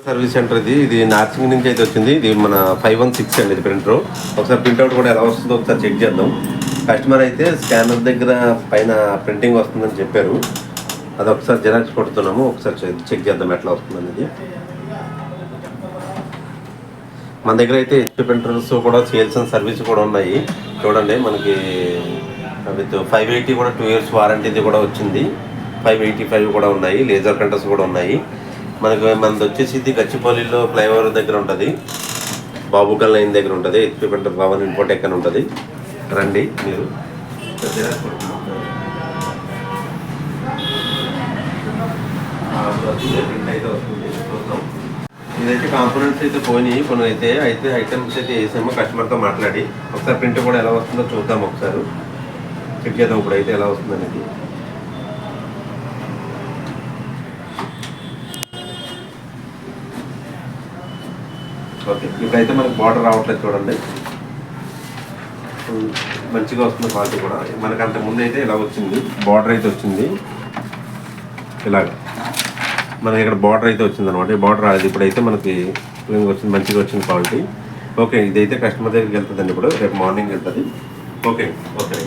Service centre ఇది నార్సింగ్ నుంచి అయితే వచ్చింది. ఇది మన 516 అండి ఇది ప్రింటర్. ఒకసారి ప్రింట్అవుట్ కూడా ఎలా వస్తుందో ఒకసారి చెక్ చేద్దాం. కస్టమర్ అయితే స్కానర్ దగ్గర పైన ప్రింటింగ్ వస్తుందని చెప్పారు. అది ఒకసారి జిరాక్స్ కొడుతున్నాము, ఒకసారి చెక్ చేద్దాం ఎట్లా వస్తుంది అనేది. మన దగ్గర అయితే హెచ్పి ప్రింటర్స్ కూడా సేల్స్ అండ్ సర్వీస్ కూడా ఉన్నాయి. చూడండి మనకి విత్ 580 కూడా 2 years వారంటీది కూడా వచ్చింది. 585 కూడా ఉన్నాయి. లేజర్ ప్రింటర్స్ కూడా ఉన్నాయి. మనది వచ్చేసి ఇది గచ్చిపల్లిలో ఫ్లైఓవర్ దగ్గర ఉంటుంది, బాబుకల్ లైన్ దగ్గర ఉంటుంది. హెచ్పి ప్రింటర్ పవన్ ఇన్ఫోటెక్ అని ఉంటుంది. రండి మీరు. అయితే వస్తుంది చూద్దాం. ఇదైతే కాంపోనెంట్స్ అయితే పోయినాయి, కొన్ని అయితే ఐటమ్స్ అయితే వేసాము కస్టమర్తో మాట్లాడి. ఒకసారి ప్రింట్ కూడా ఎలా వస్తుందో చూద్దాం, ఒకసారి చెక్ చేద్దాం ఇప్పుడు అయితే ఎలా వస్తుంది అనేది. ఓకే, ఇప్పుడైతే మనకు బార్డర్ రావట్లేదు చూడండి, మంచిగా వస్తుంది క్వాలిటీ కూడా. మనకు అంత ముందు అయితే ఇలా వచ్చింది, బార్డర్ అయితే వచ్చింది ఇలాగ. మనకి ఇక్కడ బార్డర్ అయితే వచ్చింది అనమాట. ఈ బార్డర్ రాలేదు, ఇప్పుడైతే మనకి వచ్చింది, మంచిగా వచ్చింది క్వాలిటీ. ఓకే, ఇదైతే కస్టమర్ దగ్గరికి వెళ్తుందండి, ఇప్పుడు రేపు మార్నింగ్ వెళ్తుంది. Okay okay.